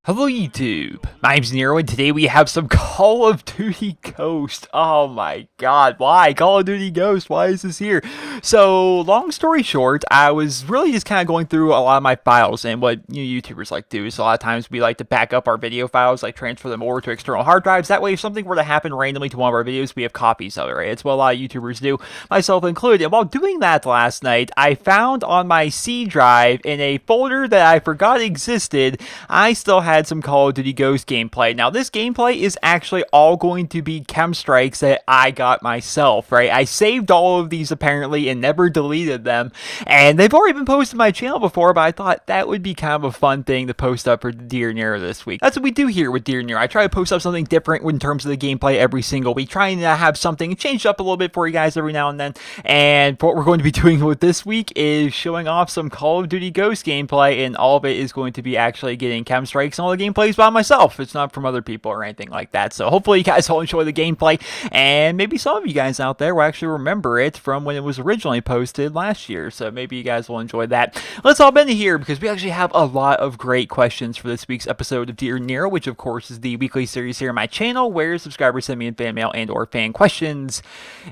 Hello YouTube, my name's Nero and today we have some Call of Duty Ghosts. Oh my god, why? Call of Duty Ghosts, why is this here? So, long story short, I was really just kind of going through a lot of my files, and what YouTubers like to do is a lot of times we like to back up our video files, like transfer them over to external hard drives. That way if something were to happen randomly to one of our videos, we have copies of it, right? It's what a lot of YouTubers do, myself included. And while doing that last night, I found on my C drive in a folder that I forgot existed, I still had some Call of Duty Ghosts gameplay. Now this gameplay is actually all going to be KEM Strikes that I got myself, right? I saved all of these apparently and never deleted them, and they've already been posted to my channel before, but I thought that would be kind of a fun thing to post up for Dear Nero this week. That's what we do here with Dear Nero. I try to post up something different in terms of the gameplay every single week, trying to have something changed up a little bit for you guys every now and then. And what we're going to be doing with this week is showing off some Call of Duty Ghosts gameplay, and all of it is going to be actually getting KEM Strikes and all the gameplays by myself. It's not from other people or anything like that. So hopefully you guys will enjoy the gameplay, and maybe some of you guys out there will actually remember it from when it was originally posted last year. So maybe you guys will enjoy that. Let's hop into here because we actually have a lot of great questions for this week's episode of Dear Nero, which of course is the weekly series here on my channel where subscribers send me in fan mail and or fan questions,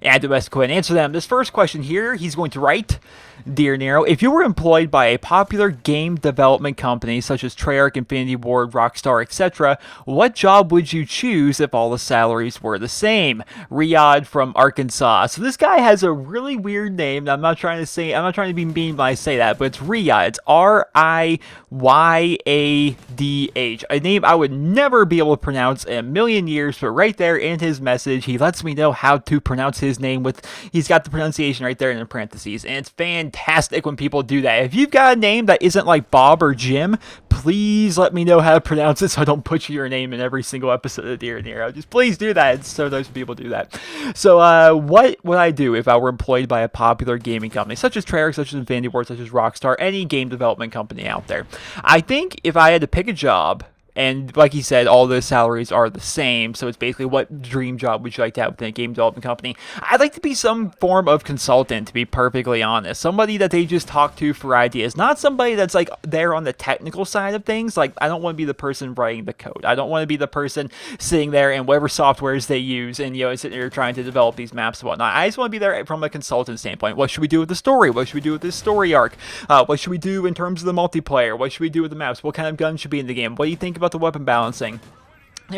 and I do best to go ahead and answer them. This first question here, he's going to write: Dear Nero, if you were employed by a popular game development company such as Treyarch, Infinity Ward, Rockstar, etc., what job would you choose if all the salaries were the same? Riyadh from Arkansas. So this guy has a really weird name. I'm not trying to be mean when I say that, but it's Riyadh. It's R-I-Y-A-D-H. A name I would never be able to pronounce in a million years, but right there in his message, he lets me know how to pronounce his name he's got the pronunciation right there in the parentheses, and it's fantastic when people do that. If you've got a name that isn't like Bob or Jim, please let me know how to pronounce it so I don't butcher your name in every single episode of Dear Nero. Just please do that. It's so those people do that. So what would I do if I were employed by a popular gaming company such as Treyarch, such as Infinity Ward, such as Rockstar, any game development company out there? I think if I had to pick a job, and like he said, all the salaries are the same, so it's basically what dream job would you like to have within a game development company? I'd like to be some form of consultant, to be perfectly honest. Somebody that they just talk to for ideas. Not somebody that's like there on the technical side of things. Like, I don't want to be the person writing the code. I don't want to be the person sitting there and whatever softwares they use and, sitting there trying to develop these maps and whatnot. I just want to be there from a consultant standpoint. What should we do with the story? What should we do with this story arc? What should we do in terms of the multiplayer? What should we do with the maps? What kind of guns should be in the game? What do you think about the weapon balancing?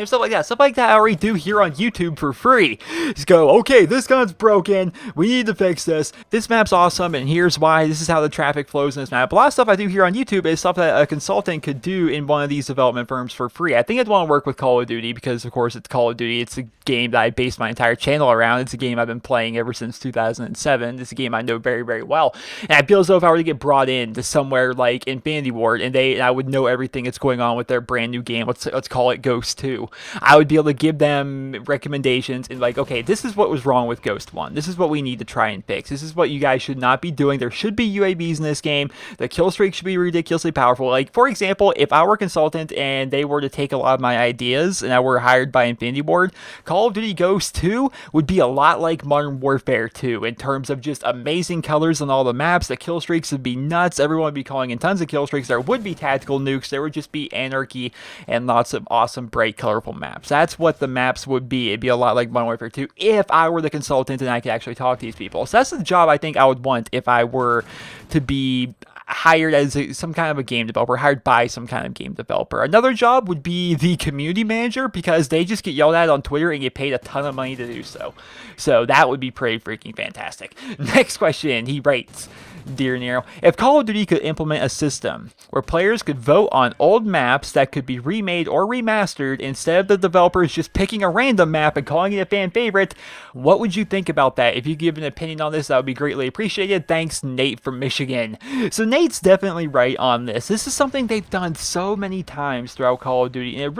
Stuff like that. Stuff like that I already do here on YouTube for free. Just go, okay, this gun's broken. We need to fix this. This map's awesome, and here's why. This is how the traffic flows in this map. A lot of stuff I do here on YouTube is stuff that a consultant could do in one of these development firms for free. I think I'd want to work with Call of Duty because, of course, it's Call of Duty. It's a game that I based my entire channel around. It's a game I've been playing ever since 2007. It's a game I know very, very well. And I feel as though if I were to get brought in to somewhere like Infinity Ward and I would know everything that's going on with their brand new game, let's call it Ghost 2, I would be able to give them recommendations and like, okay, this is what was wrong with Ghost 1. This is what we need to try and fix. This is what you guys should not be doing. There should be UAVs in this game. The kill streak should be ridiculously powerful. Like, for example, if I were a consultant and they were to take a lot of my ideas and I were hired by Infinity Ward, Call of Duty Ghost 2 would be a lot like Modern Warfare 2 in terms of just amazing colors on all the maps. The kill streaks would be nuts. Everyone would be calling in tons of kill streaks. There would be tactical nukes. There would just be anarchy and lots of awesome, bright, colorful maps. That's what the maps would be. It'd be a lot like Modern Warfare 2 if I were the consultant and I could actually talk to these people. So that's the job I think I would want if I were to be hired as some kind of a game developer, hired by some kind of game developer. Another job would be the community manager because they just get yelled at on Twitter and get paid a ton of money to do so. So that would be pretty freaking fantastic. Next question, he writes: Dear Nero, if Call of Duty could implement a system where players could vote on old maps that could be remade or remastered instead of the developers just picking a random map and calling it a fan favorite, what would you think about that? If you give an opinion on this, that would be greatly appreciated. Thanks, Nate from Michigan. So Nate's definitely right on this. This is something they've done so many times throughout Call of Duty, and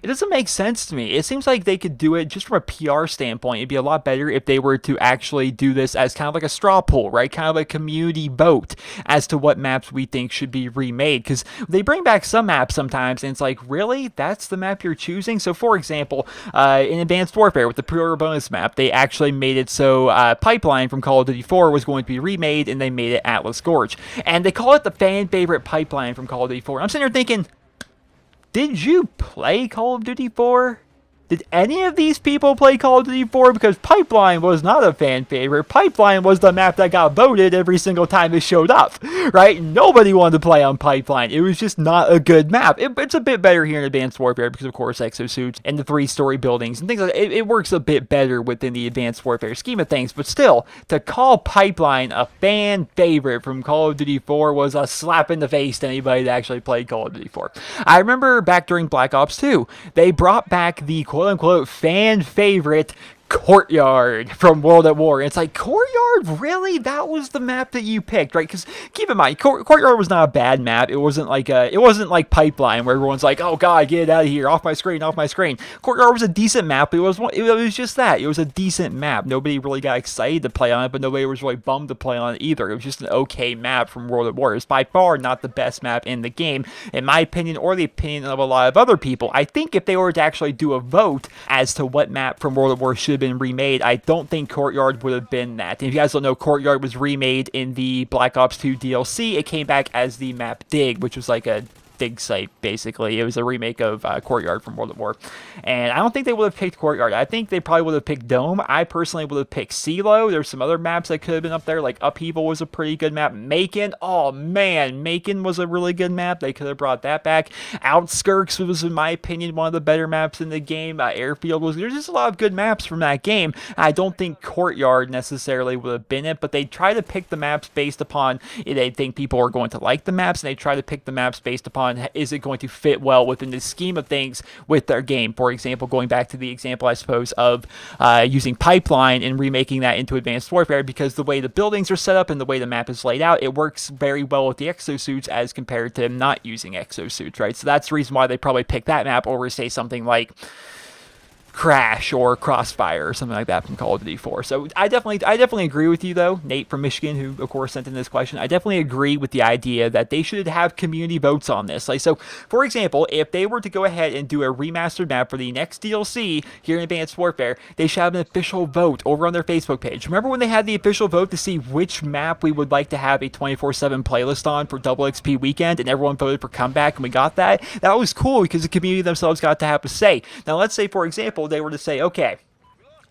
it doesn't make sense to me. It seems like they could do it just from a PR standpoint. It'd be a lot better if they were to actually do this as kind of like a straw poll, right? Kind of a community vote as to what maps we think should be remade, because they bring back some maps sometimes and it's like, really, that's the map you're choosing? choosing. So, for example, in Advanced Warfare with the pre-order bonus map, they actually made it so Pipeline from Call of Duty 4 was going to be remade, and they made it Atlas Gorge. And they call it the fan favorite Pipeline from Call of Duty 4. I'm sitting there thinking, did you play Call of Duty 4? Did any of these people play Call of Duty 4? Because Pipeline was not a fan favorite. Pipeline was the map that got voted every single time it showed up, right? Nobody wanted to play on Pipeline. It was just not a good map. It's a bit better here in Advanced Warfare because, of course, exosuits and the 3-story buildings and things like that. It works a bit better within the Advanced Warfare scheme of things. But still, to call Pipeline a fan favorite from Call of Duty 4 was a slap in the face to anybody that actually played Call of Duty 4. I remember back during Black Ops 2, they brought back the quote-unquote fan favorite Courtyard from World at War. And it's like, Courtyard? Really? That was the map that you picked, right? Because keep in mind, Courtyard was not a bad map. It wasn't like Pipeline where everyone's like, oh god, get it out of here, off my screen, off my screen. Courtyard was a decent map. It was just that. It was a decent map. Nobody really got excited to play on it, but nobody was really bummed to play on it either. It was just an okay map from World at War. It's by far not the best map in the game, in my opinion, or the opinion of a lot of other people. I think if they were to actually do a vote as to what map from World at War should been remade, I don't think Courtyard would have been that. And if you guys don't know, Courtyard was remade in the Black Ops 2 DLC. It came back as the map Dig, which was like a dig site, basically. It was a remake of Courtyard from World at War. And I don't think they would have picked Courtyard. I think they probably would have picked Dome. I personally would have picked CeeLo. There's some other maps that could have been up there, like Upheaval was a pretty good map. Macon, oh man, Macon was a really good map. They could have brought that back. Outskirts was, in my opinion, one of the better maps in the game. Airfield was, there's just a lot of good maps from that game. I don't think Courtyard necessarily would have been it, but they try to pick the maps based upon, they think people are going to like the maps, and they try to pick the maps based upon, is it going to fit well within the scheme of things with their game. For example, going back to the example, I suppose, of using Pipeline and remaking that into Advanced Warfare, because the way the buildings are set up and the way the map is laid out, it works very well with the exosuits as compared to not using exosuits, right? So that's the reason why they probably picked that map over, say, something like Crash or Crossfire or something like that from Call of Duty 4. So I definitely agree with you, though, Nate from Michigan, who of course sent in this question. I definitely agree with the idea that they should have community votes on this. Like, so for example, if they were to go ahead and do a remastered map for the next DLC here in Advanced Warfare, they should have an official vote over on their Facebook page. Remember when they had the official vote to see which map we would like to have a 24/7 playlist on for Double XP weekend, and everyone voted for Comeback, and we got that? That was cool because the community themselves got to have a say. Now let's say, for example, they were to say, okay,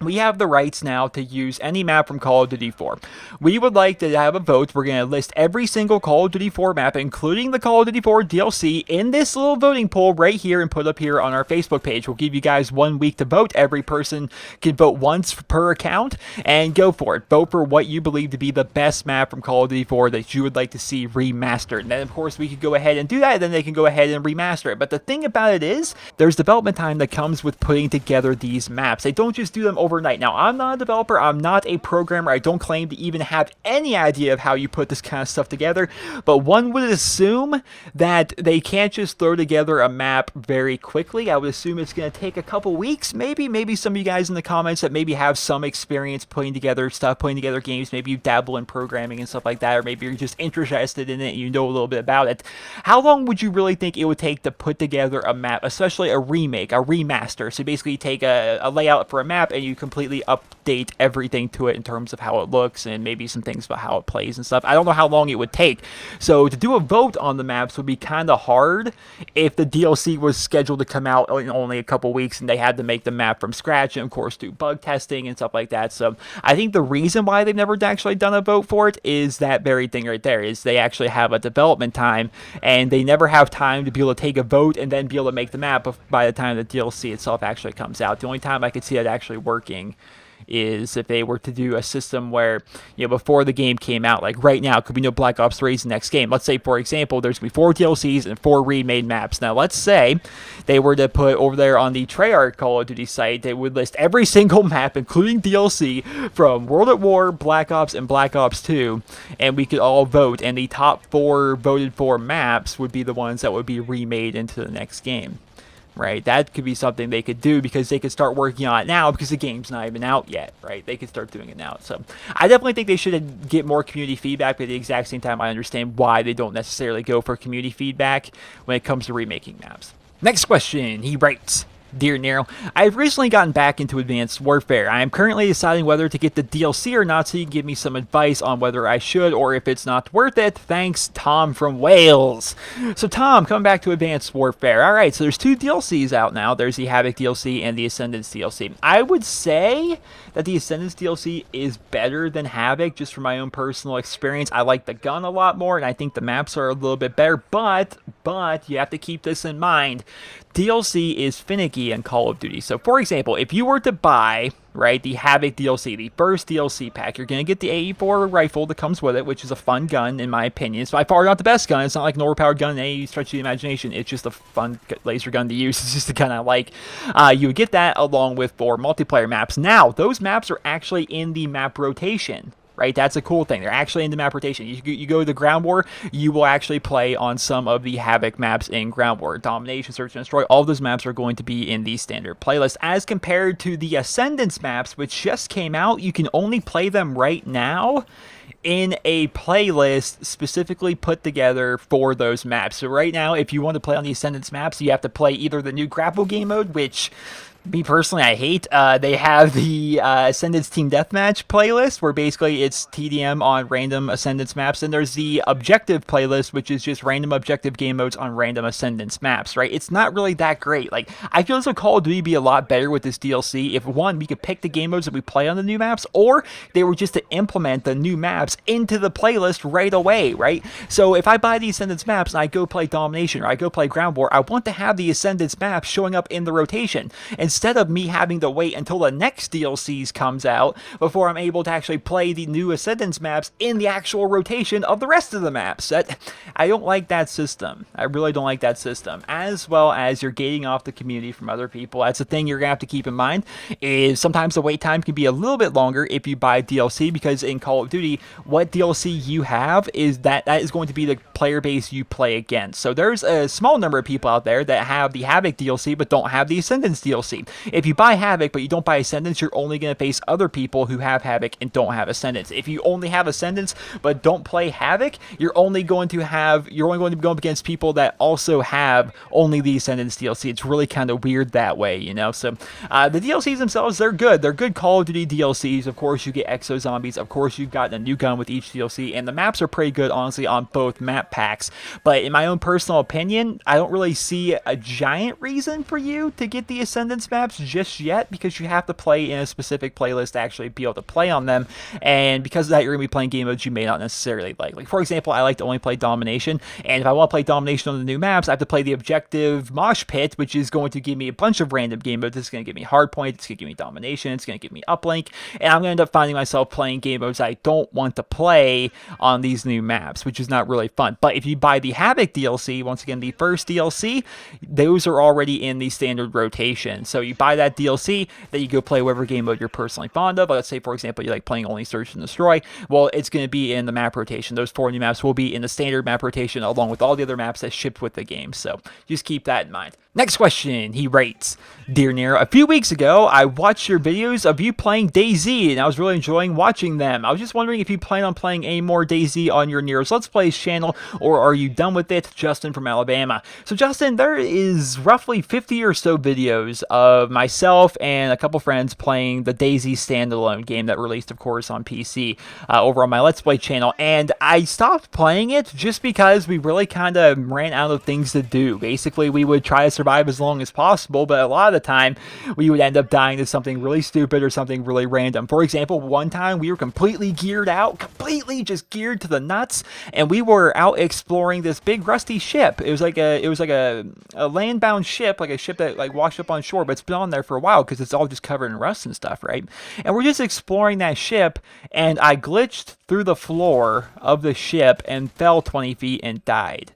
we have the rights now to use any map from Call of Duty 4. We would like to have a vote. We're going to list every single Call of Duty 4 map, including the Call of Duty 4 DLC, in this little voting poll right here and put up here on our Facebook page. We'll give you guys 1 week to vote. Every person can vote once per account, and go for it. Vote for what you believe to be the best map from Call of Duty 4 that you would like to see remastered. And then, of course, we could go ahead and do that, and then they can go ahead and remaster it. But the thing about it is, there's development time that comes with putting together these maps. They don't just do them overnight. Now, I'm not a developer, I'm not a programmer, I don't claim to even have any idea of how you put this kind of stuff together, but one would assume that they can't just throw together a map very quickly. I would assume it's going to take a couple weeks, maybe some of you guys in the comments that maybe have some experience putting together stuff, putting together games, maybe you dabble in programming and stuff like that, or maybe you're just interested in it and you know a little bit about it. How long would you really think it would take to put together a map, especially a remake, a remaster? So basically you take a layout for a map and you completely update everything to it in terms of how it looks and maybe some things about how it plays and stuff. I don't know how long it would take. So to do a vote on the maps would be kind of hard if the DLC was scheduled to come out in only a couple weeks and they had to make the map from scratch and of course do bug testing and stuff like that. So I think the reason why they've never actually done a vote for it is that very thing right there, is they actually have a development time and they never have time to be able to take a vote and then be able to make the map by the time the DLC itself actually comes out. The only time I could see that actually working is if they were to do a system where, you know, before the game came out, like right now, could we know Black Ops 3 is the next game? Let's say, for example, there's going to be 4 DLCs and 4 remade maps. Now, let's say they were to put over there on the Treyarch Call of Duty site, they would list every single map, including DLC, from World at War, Black Ops, and Black Ops 2, and we could all vote, and the top 4 voted for maps would be the ones that would be remade into the next game. Right, that could be something they could do because they could start working on it now because the game's not even out yet, right? They could start doing it now. So I definitely think they should get more community feedback, but at the exact same time, I understand why they don't necessarily go for community feedback when it comes to remaking maps. Next question, he writes, Dear Nero, I've recently gotten back into Advanced Warfare. I am currently deciding whether to get the DLC or not, so you can give me some advice on whether I should or if it's not worth it. Thanks, Tom from Wales. So Tom, coming back to Advanced Warfare. Alright, so there's two DLCs out now. There's the Havoc DLC and the Ascendance DLC. I would say that the Ascendance DLC is better than Havoc, just from my own personal experience. I like the gun a lot more, and I think the maps are a little bit better, but you have to keep this in mind. DLC is finicky in Call of Duty. So, for example, if you were to buy, right, the Havoc DLC, the first DLC pack, you're going to get the AE4 rifle that comes with it, which is a fun gun, in my opinion. It's by far not the best gun. It's not like an overpowered gun in any stretch of the imagination. It's just a fun laser gun to use. It's just the gun I like. You would get that along with 4 multiplayer maps. Now, those maps are actually in the map rotation. Right, that's a cool thing. They're actually in the map rotation. You go to the Ground War, you will actually play on some of the Havoc maps in Ground War. Domination, Search and Destroy, all of those maps are going to be in the standard playlist. As compared to the Ascendance maps, which just came out, you can only play them right now in a playlist specifically put together for those maps. So right now, if you want to play on the Ascendance maps, you have to play either the new grapple game mode, which me personally, I hate. They have the Ascendance Team Deathmatch playlist, where basically it's TDM on random Ascendance maps, and there's the Objective playlist, which is just random objective game modes on random Ascendance maps, right? It's not really that great. Like, I feel as though Call of Duty would be a lot better with this DLC if, one, we could pick the game modes that we play on the new maps, or they were just to implement the new maps into the playlist right away, right? So if I buy the Ascendance maps and I go play Domination or I go play Ground War, I want to have the Ascendance maps showing up in the rotation, instead of me having to wait until the next DLCs comes out before I'm able to actually play the new Ascendance maps in the actual rotation of the rest of the maps. I don't like that system. I really don't like that system. As well as you're gating off the community from other people. That's a thing you're going to have to keep in mind, is sometimes the wait time can be a little bit longer if you buy DLC, because in Call of Duty, what DLC you have is that is going to be the player base you play against. So there's a small number of people out there that have the Havoc DLC but don't have the Ascendance DLC. If you buy Havoc but you don't buy Ascendance, you're only going to face other people who have Havoc and don't have Ascendance. If you only have Ascendance but don't play Havoc, you're only going to be going up against people that also have only the Ascendance DLC. It's really kind of weird that way, you know? So the DLCs themselves, they're good. They're good Call of Duty DLCs. Of course, you get Exo Zombies. Of course, you've got a new gun with each DLC, and the maps are pretty good, honestly, on both map packs. But in my own personal opinion, I don't really see a giant reason for you to get the Ascendance maps just yet, because you have to play in a specific playlist to actually be able to play on them, and because of that, you're going to be playing game modes you may not necessarily like. Like, for example, I like to only play Domination, and if I want to play Domination on the new maps, I have to play the Objective Mosh Pit, which is going to give me a bunch of random game modes. It's going to give me Hardpoint, it's going to give me Domination, it's going to give me Uplink, and I'm going to end up finding myself playing game modes I don't want to play on these new maps, which is not really fun. But if you buy the Havoc DLC, once again, the first DLC, those are already in the standard rotation. So you buy that DLC, then you go play whatever game mode you're personally fond of. Let's say, for example, you like playing only Search and Destroy. Well, it's going to be in the map rotation. Those 4 new maps will be in the standard map rotation along with all the other maps that shipped with the game. So just keep that in mind. Next question, he writes, Dear Nero, a few weeks ago, I watched your videos of you playing DayZ, and I was really enjoying watching them. I was just wondering if you plan on playing any more DayZ on your Nero's Let's Plays channel, or are you done with it? Justin from Alabama. So Justin, there is roughly 50 or so videos of myself and a couple friends playing the DayZ standalone game that released, of course, on PC over on my Let's Play channel, and I stopped playing it just because we really kind of ran out of things to do. Basically, we would try to survive as long as possible, but a lot of the time we would end up dying to something really stupid or something really random. For example, one time we were completely geared out, completely just geared to the nuts, and we were out exploring this big rusty ship. It was like a land-bound ship, like a ship that like washed up on shore, but it's been on there for a while because it's all just covered in rust and stuff, right? And we're just exploring that ship, and I glitched through the floor of the ship and fell 20 feet and died.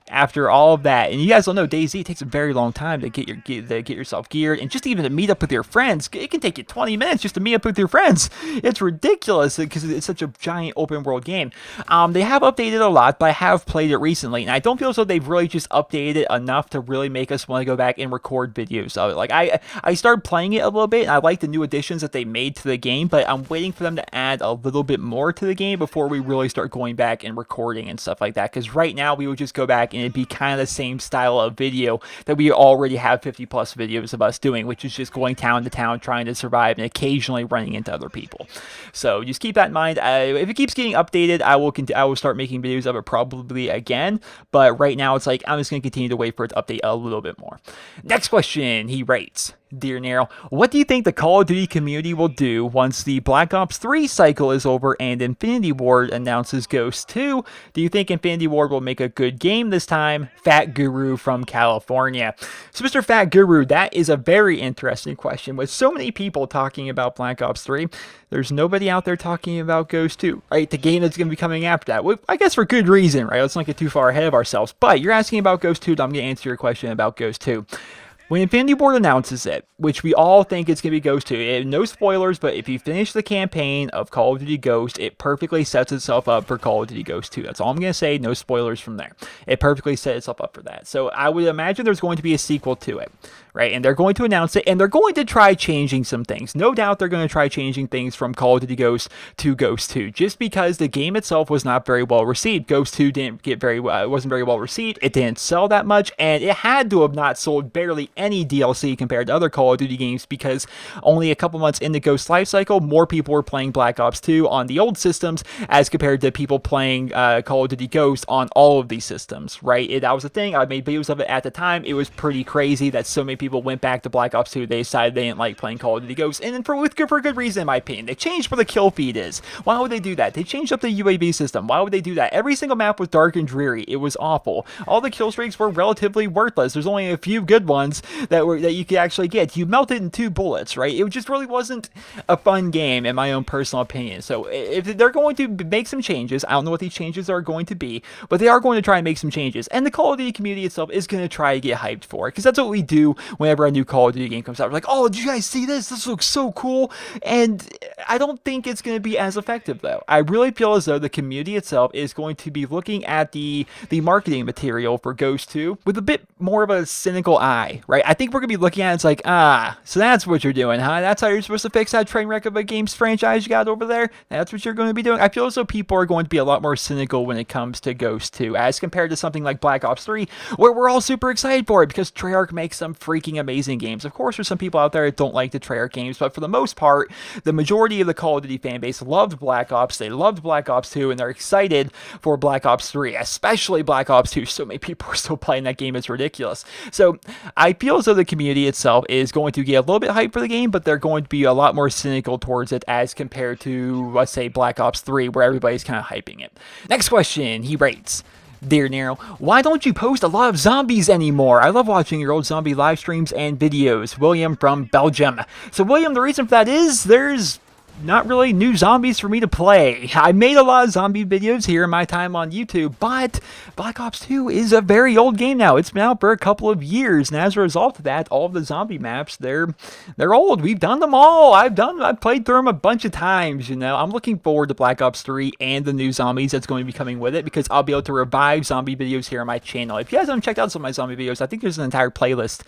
After all of that, and you guys don't know, DayZ takes a very long time to get yourself geared, and just even to meet up with your friends, it can take you 20 minutes just to meet up with your friends. It's ridiculous because it's such a giant open world game. They have updated a lot, but I have played it recently, and I don't feel as though they've really just updated it enough to really make us want to go back and record videos of it. Like, I started playing it a little bit, and I like the new additions that they made to the game, but I'm waiting for them to add a little bit more to the game before we really start going back and recording and stuff like that, because right now we would just go back and it'd be kind of the same style of video that we already have 50 plus videos of us doing, which is just going town to town trying to survive and occasionally running into other people. So just keep that in mind. If it keeps getting updated, I will start making videos of it probably again, but right now it's like I'm just going to continue to wait for it to update a little bit more. Next question, he writes, Dear Nero, what do you think the Call of Duty community will do once the Black Ops 3 cycle is over and Infinity Ward announces Ghosts 2? Do you think Infinity Ward will make a good game this time? Fat Guru from California. So Mr. Fat Guru, that is a very interesting question. With so many people talking about Black Ops 3, there's nobody out there talking about Ghosts 2, right? The game that's going to be coming after that. Well, I guess for good reason, right? Let's not get too far ahead of ourselves. But you're asking about Ghosts 2, I'm going to answer your question about Ghosts 2. When Infinity Ward announces it, which we all think it's going to be Ghost 2, no spoilers, but if you finish the campaign of Call of Duty Ghost, it perfectly sets itself up for Call of Duty Ghost 2. That's all I'm going to say, no spoilers from there. It perfectly set itself up for that. So I would imagine there's going to be a sequel to it, right? And they're going to announce it, and they're going to try changing some things. No doubt they're going to try changing things from Call of Duty Ghost to Ghost 2, just because the game itself was not very well received. Ghost 2 didn't get it wasn't very well received. It didn't sell that much, and it had to have not sold barely any DLC compared to other Call of Duty games, because only a couple months into Ghost lifecycle, more people were playing Black Ops 2 on the old systems as compared to people playing Call of Duty Ghost on all of these systems, right? That was the thing. I made videos of it at the time. It was pretty crazy that so many people went back to Black Ops 2. They decided they didn't like playing Call of Duty Ghost, and for good reason, in my opinion. They changed where the kill feed is. Why would they do that? They changed up the UAV system. Why would they do that? Every single map was dark and dreary. It was awful. All the kill streaks were relatively worthless. There's only a few good ones that you could actually get. You melted in 2 bullets, right? It just really wasn't a fun game, in my own personal opinion. So if they're going to make some changes, I don't know what these changes are going to be, but they are going to try and make some changes. And the Call of Duty community itself is going to try to get hyped for it, because that's what we do whenever a new Call of Duty game comes out. We're like, oh, did you guys see this? This looks so cool. And I don't think it's going to be as effective, though. I really feel as though the community itself is going to be looking at the marketing material for Ghost 2 with a bit more of a cynical eye, right? I think we're going to be looking at it, it's like, so that's what you're doing, huh? That's how you're supposed to fix that train wreck of a games franchise you got over there? That's what you're going to be doing? I feel as though people are going to be a lot more cynical when it comes to Ghost 2, as compared to something like Black Ops 3, where we're all super excited for it, because Treyarch makes some freaking amazing games. Of course, there's some people out there that don't like the Treyarch games, but for the most part, the majority of the Call of Duty fan base loved Black Ops, they loved Black Ops 2, and they're excited for Black Ops 3, especially Black Ops 2. So many people are still playing that game, it's ridiculous. So I feel as though the community itself is going to get a little bit hyped for the game, but they're going to be a lot more cynical towards it as compared to, let's say, Black Ops 3, where everybody's kind of hyping it. Next question, he writes, Dear Nero, why don't you post a lot of zombies anymore? I love watching your old zombie live streams and videos. William from Belgium. So William, the reason for that is there's not really new zombies for me to play. I made a lot of zombie videos here in my time on YouTube, but Black Ops 2 is a very old game now. It's been out for a couple of years, and as a result of that, all of the zombie maps, they're old. We've done them all. I've played through them a bunch of times, you know. I'm looking forward to Black Ops 3 and the new zombies that's going to be coming with it, because I'll be able to revive zombie videos here on my channel. If you guys haven't checked out some of my zombie videos, I think there's an entire playlist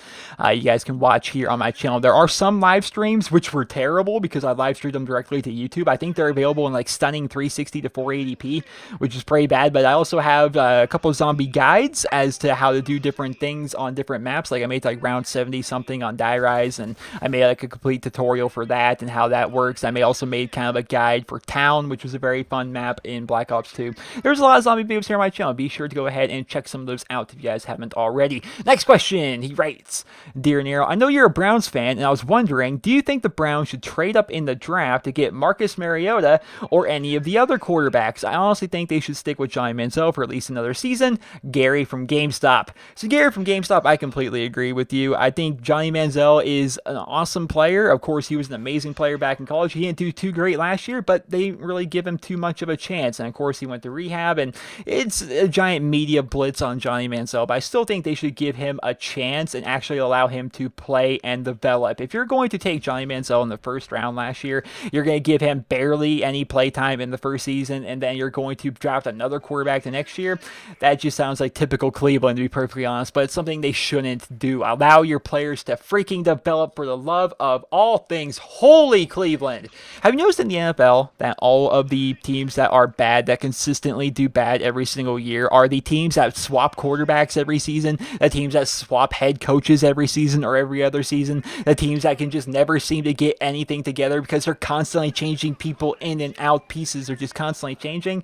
you guys can watch here on my channel. There are some live streams which were terrible because I live streamed them directly to YouTube. I think they're available in like stunning 360 to 480p, which is pretty bad, but I also have a couple of zombie guides as to how to do different things on different maps. Like I made like round 70 something on Die Rise, and I made like a complete tutorial for that and how that works. I also made kind of a guide for Town, which was a very fun map in Black Ops 2. There's a lot of zombie videos here on my channel. Be sure to go ahead and check some of those out if you guys haven't already. Next question, he writes, Dear Nero, I know you're a Browns fan, and I was wondering, do you think the Browns should trade up in the draft to get Marcus Mariota or any of the other quarterbacks? I honestly think they should stick with Johnny Manziel for at least another season. Gary from GameStop. So Gary from GameStop, I completely agree with you. I think Johnny Manziel is an awesome player. Of course, he was an amazing player back in college. He didn't do too great last year, but they didn't really give him too much of a chance. And of course, he went to rehab, and it's a giant media blitz on Johnny Manziel, but I still think they should give him a chance and actually allow him to play and develop. If you're going to take Johnny Manziel in the first round last year, you're going to give him barely any playtime in the first season, and then you're going to draft another quarterback the next year. That just sounds like typical Cleveland, to be perfectly honest, but it's something they shouldn't do. Allow your players to freaking develop, for the love of all things holy, Cleveland. Have you noticed in the NFL that all of the teams that are bad, that consistently do bad every single year, are the teams that swap quarterbacks every season, the teams that swap head coaches every season or every other season, the teams that can just never seem to get anything together because they're constantly changing people in and out, pieces are just constantly changing?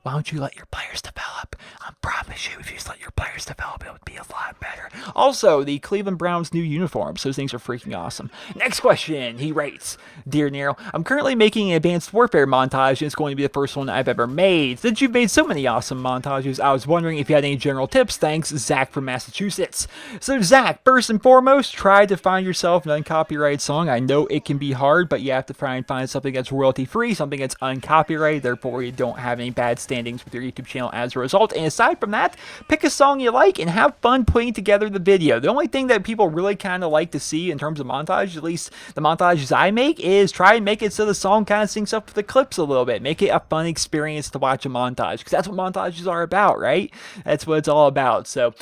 Why don't you let your players develop? I promise you, if you just let your players develop, it would be a lot better. Also, the Cleveland Browns' new uniforms. Those things are freaking awesome. Next question, he writes, Dear Nero, I'm currently making an Advanced Warfare montage, and it's going to be the first one I've ever made. Since you've made so many awesome montages, I was wondering if you had any general tips. Thanks, Zach from Massachusetts. So, Zach, first and foremost, try to find yourself an uncopyrighted song. I know it can be hard, but you have to try and find something that's royalty-free, something that's uncopyrighted, therefore you don't have any bad standings with your YouTube channel as a result. And aside from that, pick a song you like and have fun putting together the video. The only thing that people really kind of like to see in terms of montage, at least the montages I make, is try and make it so the song kind of syncs up with the clips a little bit. Make it a fun experience to watch a montage, because that's what montages are about, right? That's what it's all about. So,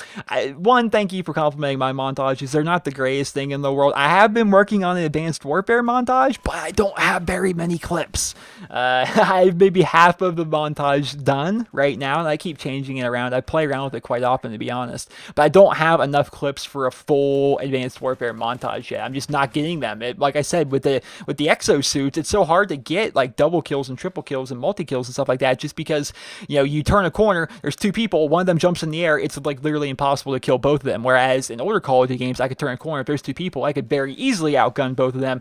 one, thank you for complimenting my montages. They're not the greatest thing in the world. I have been working on an Advanced Warfare montage, but I don't have very many clips. I have maybe half of the montage done right now, and I keep changing it around. I play around with it quite often, to be honest, but I don't have enough clips for a full Advanced Warfare montage yet. I'm just not getting them. Like I said, with the exosuits, it's so hard to get like double kills and triple kills and multi kills and stuff like that, just because, you turn a corner, there's two people, one of them jumps in the air, it's like literally impossible to kill both of them. Whereas in older Call of Duty games, I could turn a corner, if there's two people, I could very easily outgun both of them,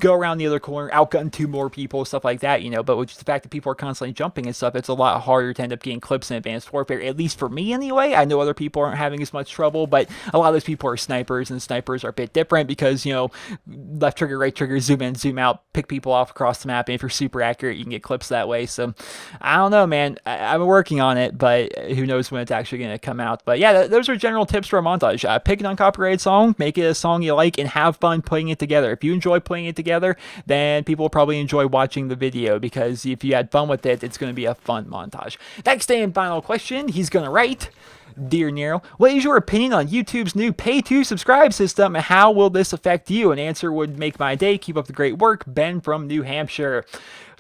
go around the other corner, outgun two more people, stuff like that, but with just the fact that people are constantly jumping and stuff, it's a lot harder to end up getting clips in Advanced Warfare, at least for me anyway. I know other people aren't having as much trouble, but a lot of those people are snipers, and snipers are a bit different because, left trigger, right trigger, zoom in, zoom out, pick people off across the map, and if you're super accurate, you can get clips that way. So, I don't know, man. I'm working on it, but who knows when it's actually going to come out. But yeah, those are general tips for a montage. Pick an uncopyrighted song, make it a song you like, and have fun putting it together. If you enjoy putting it together, then people will probably enjoy watching the video, because if you had fun with it, it's going to be a fun montage. Next and final question, he's going to write, Dear Nero, what is your opinion on YouTube's new pay-to-subscribe system, and how will this affect you? An answer would make my day. Keep up the great work. Ben from New Hampshire.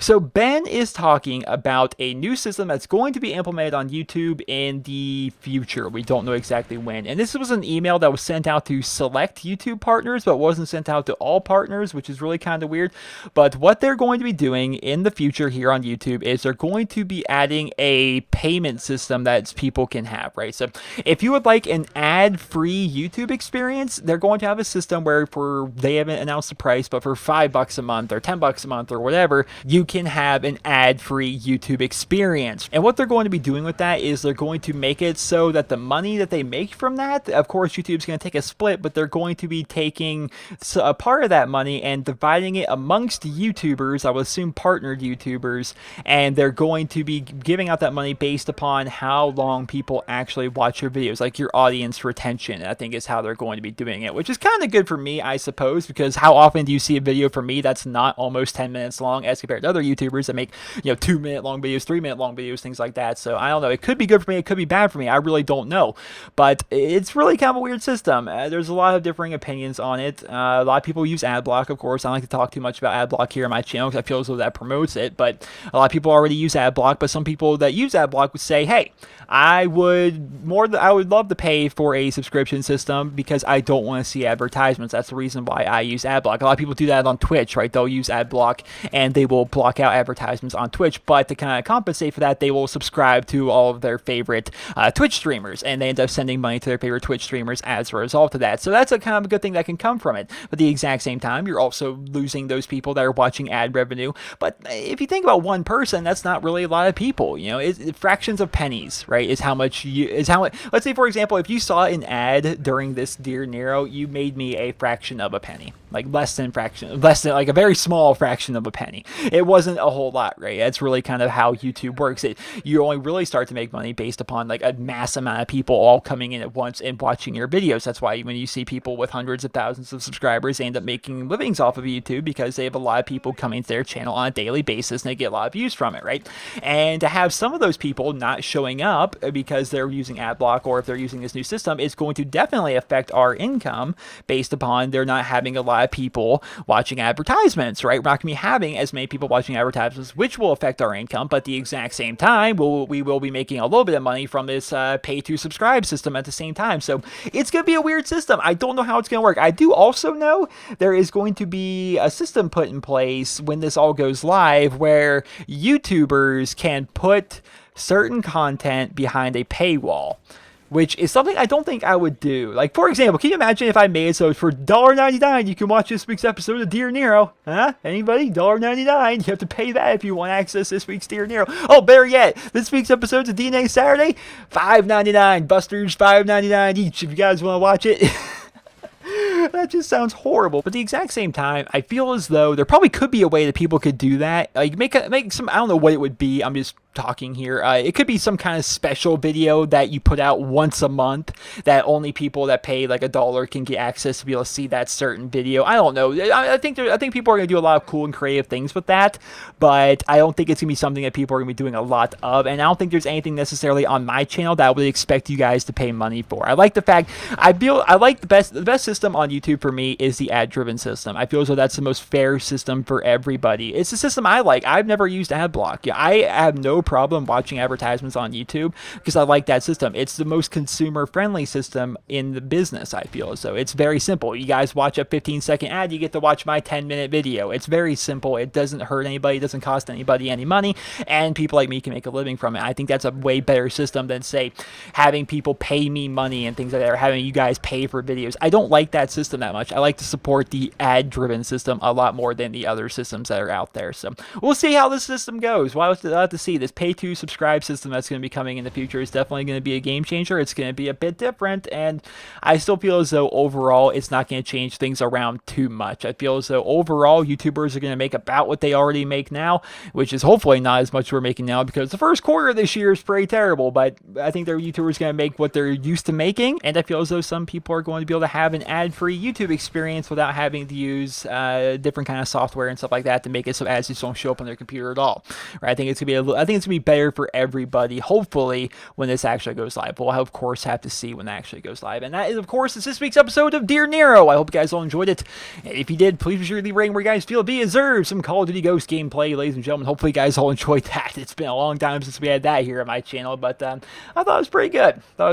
So Ben is talking about a new system that's going to be implemented on YouTube in the future. We don't know exactly when. And this was an email that was sent out to select YouTube partners, but wasn't sent out to all partners, which is really kind of weird. But what they're going to be doing in the future here on YouTube is they're going to be adding a payment system that people can have, right? So if you would like an ad-free YouTube experience, they're going to have a system where they haven't announced the price, but for $5 a month or $10 a month or whatever, you can have an ad-free YouTube experience. And what they're going to be doing with that is they're going to make it so that the money that they make from that, of course YouTube's going to take a split, but they're going to be taking a part of that money and dividing it amongst YouTubers, I would assume partnered YouTubers, and they're going to be giving out that money based upon how long people actually watch your videos, like your audience retention, I think is how they're going to be doing it, which is kind of good for me, I suppose, because how often do you see a video from me that's not almost 10 minutes long as compared to other YouTubers that make 2-minute long videos, 3-minute long videos, things like that. So I don't know, it could be good for me, it could be bad for me, I really don't know, but it's really kind of a weird system. There's a lot of differing opinions on it. A lot of people use adblock, of course. I don't like to talk too much about adblock here on my channel because I feel as though that promotes it, but a lot of people already use adblock. But some people that use adblock would say, hey, I would love to pay for a subscription system because I don't want to see advertisements. That's the reason why I use adblock. A lot of people do that on Twitch, right? They'll use adblock and they will block out advertisements on Twitch, but to kind of compensate for that, they will subscribe to all of their favorite Twitch streamers, and they end up sending money to their favorite Twitch streamers as a result of that. So that's a kind of a good thing that can come from it. But at the exact same time, you're also losing those people that are watching ad revenue. But if you think about one person, that's not really a lot of people. It's fractions of pennies, right? Is how much. Let's say, for example, if you saw an ad during this Dear Nero, you made me a fraction of a penny. like less than like a very small fraction of a penny. It wasn't a whole lot, right? That's really kind of how YouTube works. You only really start to make money based upon like a mass amount of people all coming in at once and watching your videos. That's why when you see people with hundreds of thousands of subscribers, they end up making livings off of YouTube because they have a lot of people coming to their channel on a daily basis and they get a lot of views from it, right? And to have some of those people not showing up because they're using ad block or if they're using this new system, it's going to definitely affect our income based upon they're not having a lot of people watching advertisements, right? We're not going to be having as many people watching advertisements, which will affect our income, but at the exact same time, we will be making a little bit of money from this pay to subscribe system at the same time. So it's going to be a weird system. I don't know how it's going to work. I do also know there is going to be a system put in place when this all goes live where YouTubers can put certain content behind a paywall, which is something I don't think I would do. Like, for example, can you imagine if I made it so for $1.99 you can watch this week's episode of Dear Nero? Huh? Anybody? $1.99. You have to pay that if you want to access this week's Dear Nero. Oh, better yet, this week's episodes of DNA Saturday, $5.99. Busters, $5.99 each if you guys want to watch it. That just sounds horrible. But at the exact same time, I feel as though there probably could be a way that people could do that. Like make some, I don't know what it would be. I'm just talking here. It could be some kind of special video that you put out once a month that only people that pay like $1 can get access to be able to see that certain video. I don't know. I think people are going to do a lot of cool and creative things with that, but I don't think it's going to be something that people are going to be doing a lot of, and I don't think there's anything necessarily on my channel that I would expect you guys to pay money for. I like the fact, I like the best system on YouTube for me is the ad-driven system. I feel as though that's the most fair system for everybody. It's a system I like. I've never used ad block. Yeah, I have no problem watching advertisements on YouTube because I like that system. It's the most consumer friendly system in the business, I feel as though. It's very simple. You guys watch a 15-second ad, you get to watch my 10-minute video. It's very simple. It doesn't hurt anybody, it doesn't cost anybody any money, and people like me can make a living from it. I think that's a way better system than, say, having people pay me money and things like that, or having you guys pay for videos. I don't like that system that much. I like to support the ad-driven system a lot more than the other systems that are out there. So we'll see how this system goes. We'll have to see. This pay-to subscribe system that's going to be coming in the future is definitely going to be a game changer. It's going to be a bit different, and I still feel as though overall it's not going to change things around too much. I feel as though overall YouTubers are going to make about what they already make now, which is hopefully not as much we're making now because the first quarter of this year is pretty terrible, but I think their YouTubers going to make what they're used to making, and I feel as though some people are going to be able to have an ad-free YouTube experience without having to use different kind of software and stuff like that to make it so ads just don't show up on their computer at all. Right? I think it's going to be better for everybody, hopefully, when this actually goes live. We'll, of course, have to see when that actually goes live. And that is, of course, this week's episode of Dear Nero. I hope you guys all enjoyed it. And if you did, please be sure to leave a rating where you guys feel it deserves some Call of Duty Ghosts gameplay, ladies and gentlemen. Hopefully you guys all enjoyed that. It's been a long time since we had that here on my channel, but I thought it was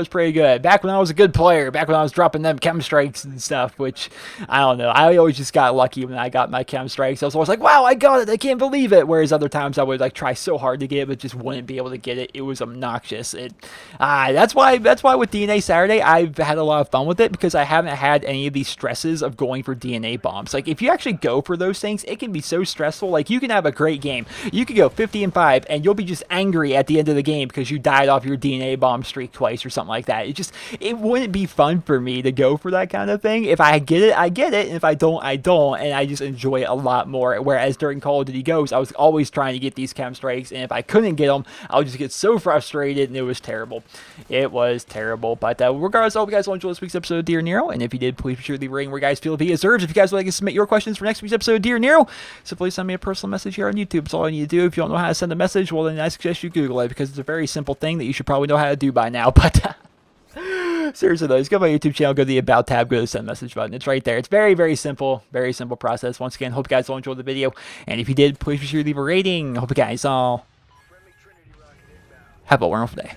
pretty good. Back when I was a good player, back when I was dropping them KEM Strikes and stuff, which, I don't know, I always just got lucky when I got my KEM Strikes. I was always like, wow, I got it, I can't believe it. Whereas other times I would like try so hard to get it, but just wouldn't be able to get it. It was obnoxious. That's why with DNA Saturday, I've had a lot of fun with it because I haven't had any of these stresses of going for DNA bombs. Like, if you actually go for those things, it can be so stressful. Like, you can have a great game. You could go 50-5, and you'll be just angry at the end of the game because you died off your DNA bomb streak twice or something like that. It wouldn't be fun for me to go for that kind of thing. If I get it, I get it, and if I don't, I don't, and I just enjoy it a lot more. Whereas during Call of Duty Ghosts, I was always trying to get these KEM Strikes, and if I couldn't get them, I would just get so frustrated, and it was terrible. It was terrible. But regardless, I hope you guys will enjoy this week's episode of Dear Nero, and if you did, please be sure to leave a rating where you guys feel it deserves. If you guys would like to submit your questions for next week's episode of Dear Nero, simply send me a personal message here on YouTube. That's all I need to do. If you don't know how to send a message, well, then I suggest you Google it, because it's a very simple thing that you should probably know how to do by now. But seriously though, just go to my YouTube channel, go to the About tab, go to the Send Message button. It's right there. It's very, very simple process. Once again, hope you guys all enjoyed the video, and if you did, please be sure to leave a rating. Hope you guys all have a wonderful day.